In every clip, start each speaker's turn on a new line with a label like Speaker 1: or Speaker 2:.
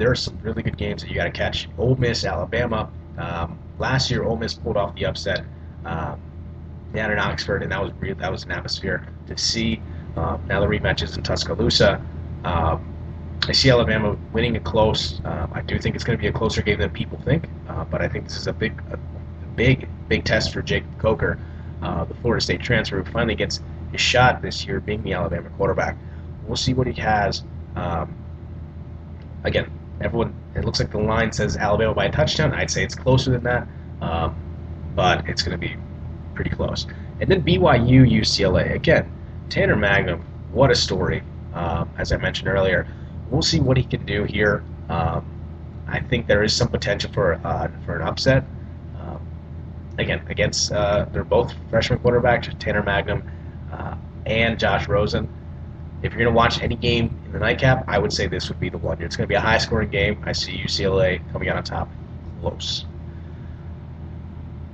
Speaker 1: there are some really good games that you got to catch. Ole Miss, Alabama. Last year, Ole Miss pulled off the upset down in Oxford, and that was an atmosphere to see. Now the rematch is in Tuscaloosa. I see Alabama winning it close. I do think it's going to be a closer game than people think, but I think this is a big test for Jacob Coker, the Florida State transfer, who finally gets his shot this year being the Alabama quarterback. We'll see what he has. Again, it looks like the line says Alabama by a touchdown. I'd say it's closer than that, but it's going to be pretty close. And then BYU, UCLA. Again, Tanner Magnum, what a story. As I mentioned earlier, we'll see what he can do here. I think there is some potential for an upset. Again, against they're both freshman quarterbacks, Tanner Magnum and Josh Rosen. If you're going to watch any game in the nightcap, I would say this would be the one. It's going to be a high-scoring game. I see UCLA coming out on top close.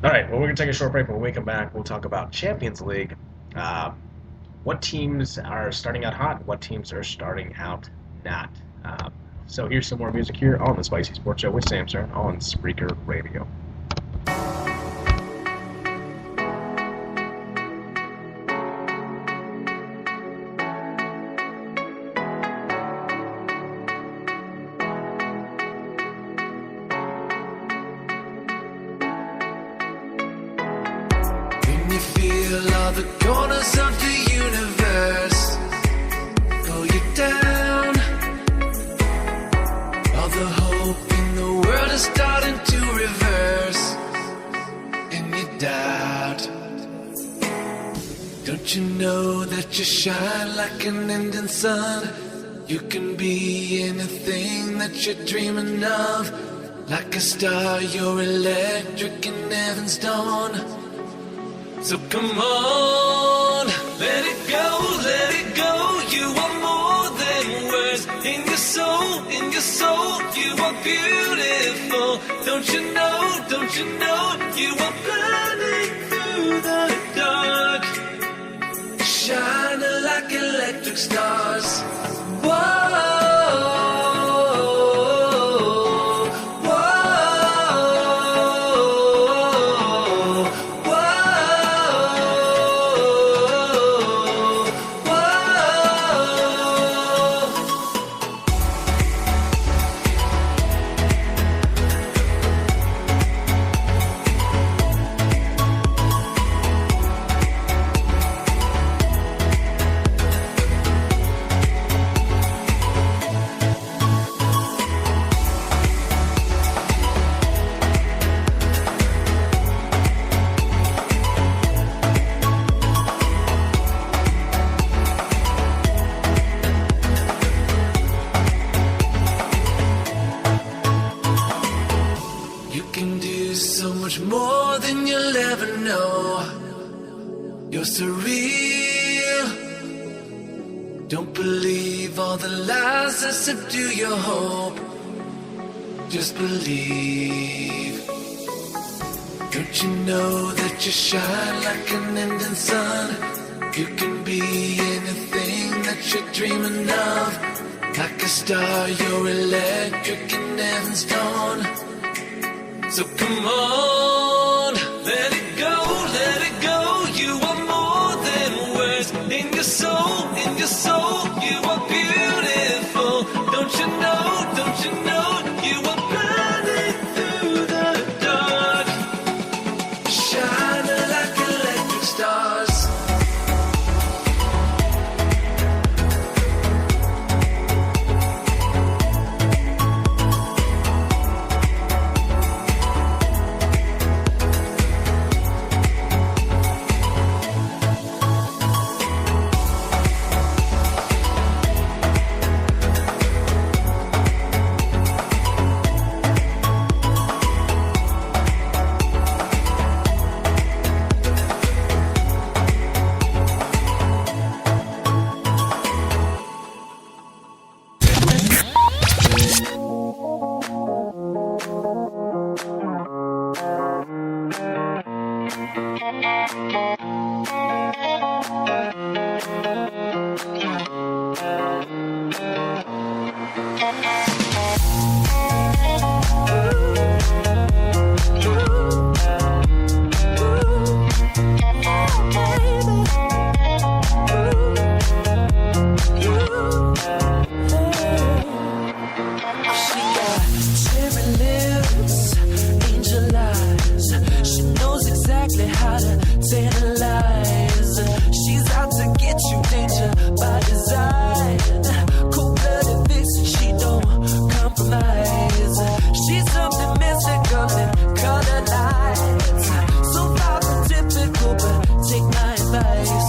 Speaker 1: All right, well, we're going to take a short break. When we come back, we'll talk about Champions League. What teams are starting out hot? What teams are starting out not? So here's some more music here on the Spicy Sports Show with Sam Stern on Spreaker Radio.
Speaker 2: Sun, you can be anything that you're dreaming of. Like a star, you're electric in heaven's dawn. So come on, let it go. You are more than words. In your soul, you are beautiful. Don't you know, you are burning through the dark. Shining like electric stars. Whoa. Subdue your hope. Just believe. Don't you know that you shine like an ending sun? You can be anything that you're dreaming of. Like a star, you're electric in heaven's dawn. So come on, let it go. You are more than words. In your soul, you are beautiful. Don't you know, you are burning through the dark. Shining like electric stars. lips, angel eyes. She knows exactly how to tantalize. She's out to get you, danger by design. Cold-blooded vixen, she don't compromise. She's something mystical and color lights. So far from typical, but take my advice.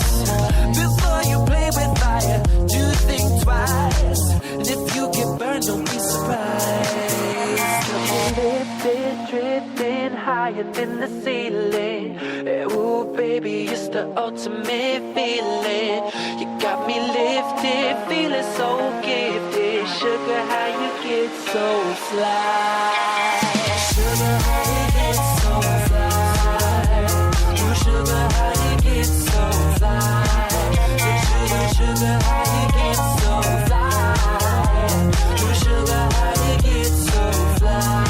Speaker 2: Before you play with fire, do think twice. And if you get burned, don't be surprised. Lifted, drifting higher than the ceiling. Ooh, baby, it's the ultimate feeling. You got me lifted, feeling so gifted. Sugar, how you get so fly? Sugar, how you get so fly? Ooh, sugar, how you get so fly? Sugar, sugar, how you get so fly? Ooh, sugar, how you get so fly?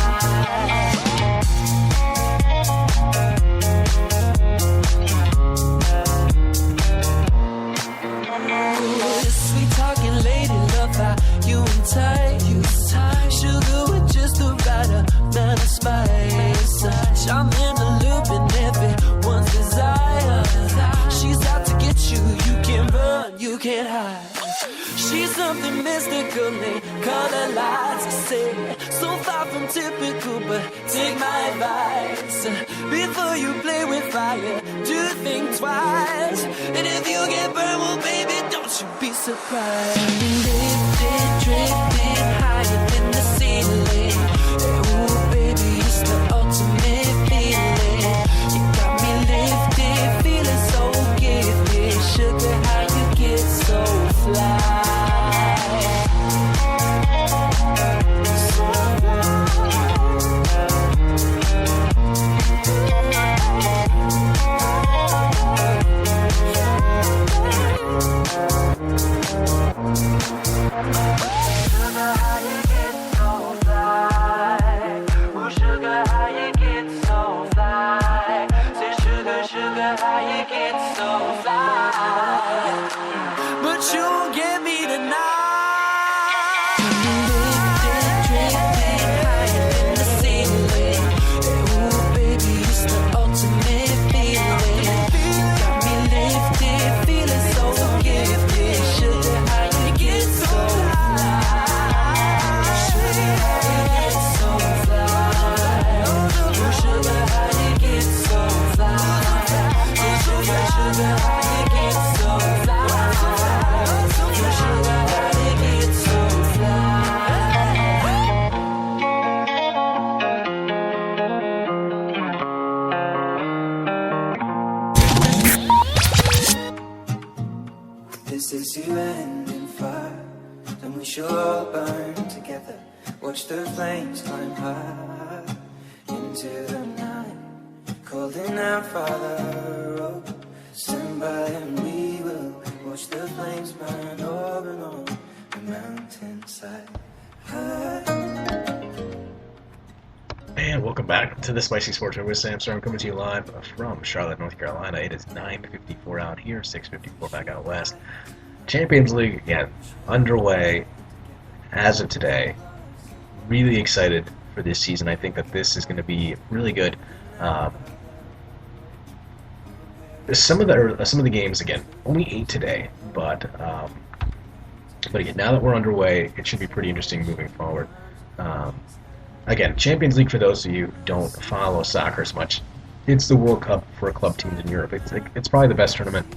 Speaker 2: Sweet talking lady, love how you entice. Sugar with just the right amount of spice. Charm in the loop and everyone's desire. She's out to get you, you can't run, you can't hide. She's something mystical, they color lights. I say, so far from typical, but take my advice. Before you play with fire, do think twice. And if you get burned, well, baby, don't you be surprised. Lifted, drifting higher than the ceiling. Ooh, baby, it's the ultimate feeling. You got me lifted, feeling so gifted. Sugar, how you get so fly? But you won't get me tonight. Lifted, drifting higher than the ceiling. Ooh, baby, it's the ultimate feeling. You got me lifted, feeling so gifted. Sugar, how you get so fly? Sugar, how you get so fly? Ooh, sugar, how you get so fly? Sugar, sugar, how you get so fly? This is you ending fire, and we shall all burn together. Watch the flames climb high into the night, calling out, Father, oh, stand by and we will watch the flames burn over and on the mountainside.
Speaker 1: And welcome back to the Spicy Sports Show with Sam Storm, coming to you live from Charlotte, North Carolina. It is 9:54 out here, 6:54 back out west. Champions League, again, underway as of today. Really excited for this season. I think that this is going to be really good. Some of the games, again, only 8 today, but again, now that we're underway, it should be pretty interesting moving forward. Again, Champions League, for those of you who don't follow soccer as much, it's the World Cup for club teams in Europe. It's probably the best tournament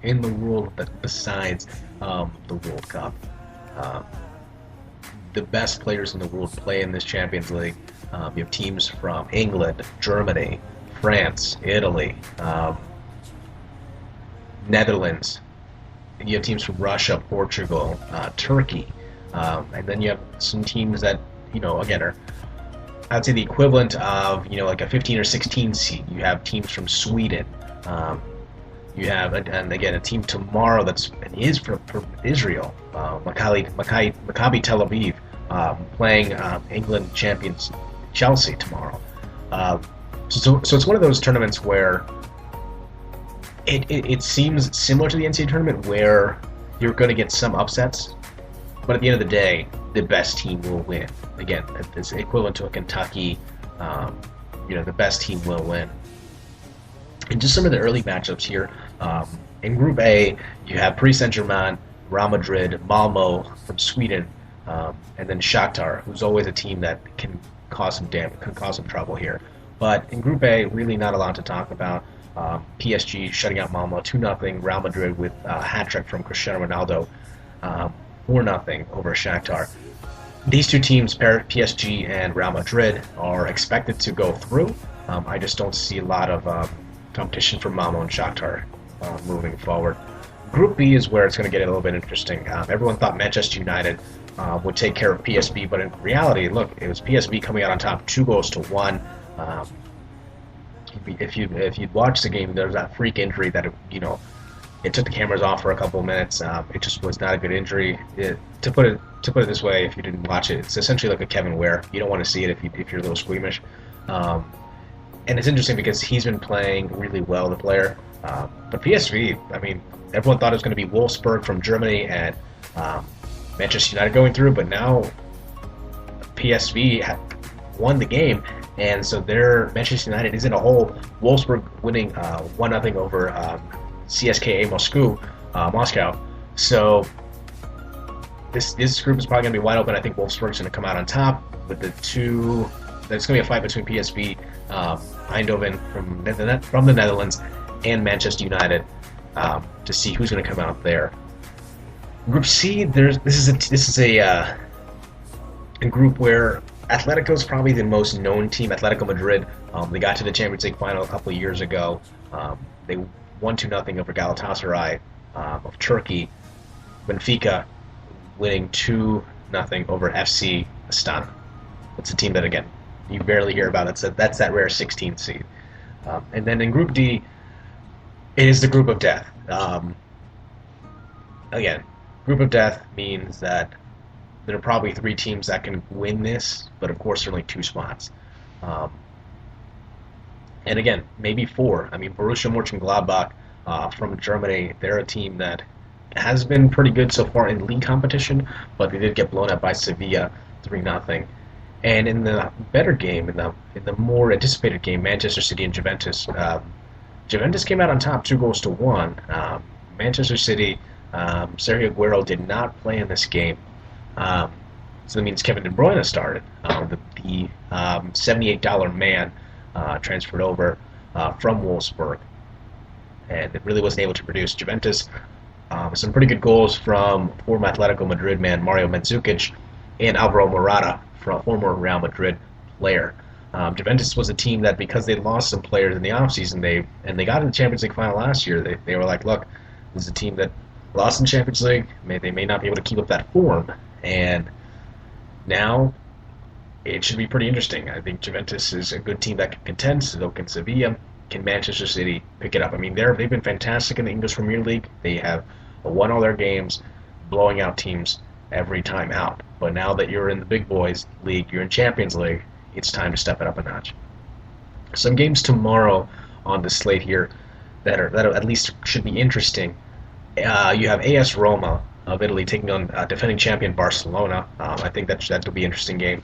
Speaker 1: in the world besides the World Cup. The best players in the world play in this Champions League. You have teams from England, Germany, France, Italy, Netherlands. You have teams from Russia, Portugal, Turkey, and then you have some teams that, again, are, I'd say, the equivalent of, like a 15 or 16 seed. You have teams from Sweden. You have, and again, a team tomorrow is from Israel, Maccabi Tel Aviv, playing England champions Chelsea tomorrow. So it's one of those tournaments where it seems similar to the NCAA tournament, where you're going to get some upsets, but at the end of the day, the best team will win. Again, it's equivalent to a Kentucky. The best team will win. And just some of the early matchups here. In Group A, you have Paris Saint-Germain, Real Madrid, Malmo from Sweden, and then Shakhtar, who's always a team that can cause some damage, can cause some trouble here. But in Group A, really not a lot to talk about. PSG shutting out Malmo 2-0. Real Madrid with a hat trick from Cristiano Ronaldo, 4-0 over Shakhtar. These two teams, PSG and Real Madrid, are expected to go through. I just don't see a lot of competition for Malmo and Shakhtar moving forward. Group B is where it's going to get a little bit interesting. Everyone thought Manchester United would take care of PSV, but in reality, look, it was PSV coming out on top 2-1. If you'd watched the game, there was that freak injury that it took the cameras off for a couple of minutes. It just was not a good injury. To put it this way, if you didn't watch it, it's essentially like a Kevin Ware. You don't want to see it if you're a little squeamish. And it's interesting because he's been playing really well, the player. But PSV, I mean, everyone thought it was going to be Wolfsburg from Germany and Manchester United going through, but now PSV won the game, and so Manchester United is in a hole. Wolfsburg winning 1-0 over CSKA Moscow. So this group is probably going to be wide open. I think Wolfsburg's going to come out on top with the two. There's going to be a fight between PSV, Eindhoven from the Netherlands, and Manchester United to see who's going to come out there. Group C, this is a group where Atletico is probably the most known team. Atletico Madrid, they got to the Champions League final a couple of years ago. They won 2-0 over Galatasaray of Turkey. Benfica winning 2-0 over FC Astana. It's a team that, again, you barely hear about. That's that rare 16th seed. And then in Group D, it is the group of death. Again, group of death means that there are probably 3 teams that can win this, but of course there are only 2 spots. And again, maybe 4. I mean, Borussia Mönchengladbach from Germany, they're a team that has been pretty good so far in league competition, but they did get blown up by Sevilla 3-0. And in the better game, in the more anticipated game, Manchester City and Juventus, Juventus came out on top 2-1. Manchester City, Sergio Aguero did not play in this game. So that means Kevin De Bruyne started. The $78 man transferred over from Wolfsburg, and it really wasn't able to produce. Juventus, some pretty good goals from former Atletico Madrid man Mario Mandzukic and Alvaro Morata, former Real Madrid player. Juventus was a team that, because they lost some players in the offseason, they got in the Champions League final last year. They were like, look, this is a team that lost in Champions League. They may not be able to keep up that form, and now it should be pretty interesting. I think Juventus is a good team that can contend. So can Sevilla, can Manchester City pick it up? I mean, they've been fantastic in the English Premier League. They have won all their games, blowing out teams every time out. But now that you're in the big boys league, you're in Champions League, it's time to step it up a notch. Some games tomorrow on the slate here that at least should be interesting. You have AS Roma of Italy taking on defending champion Barcelona. I think that will be an interesting game.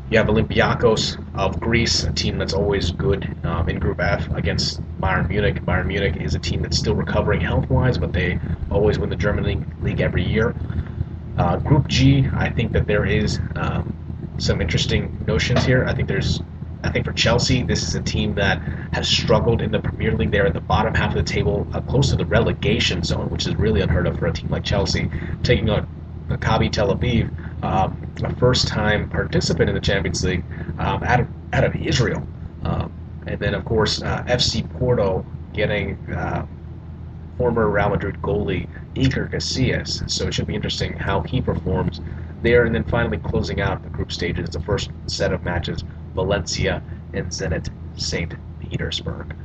Speaker 1: You have Olympiacos of Greece, a team that's always good in Group F, against Bayern Munich. Bayern Munich is a team that's still recovering health-wise, but they always win the German league every year. Group G, I think that there is some interesting notions here. I think for Chelsea, this is a team that has struggled in the Premier League. They're at the bottom half of the table, close to the relegation zone, which is really unheard of for a team like Chelsea, taking on Maccabi Tel Aviv, a first-time participant in the Champions League out of Israel. And then, of course, FC Porto getting former Real Madrid goalie Iker Casillas. So it should be interesting how he performs there. And then finally closing out the group stages, the first set of matches, Valencia and Zenit St. Petersburg.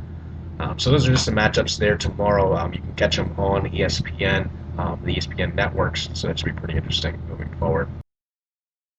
Speaker 1: So those are just some matchups there tomorrow. You can catch them on ESPN, the ESPN networks. So that should be pretty interesting moving forward.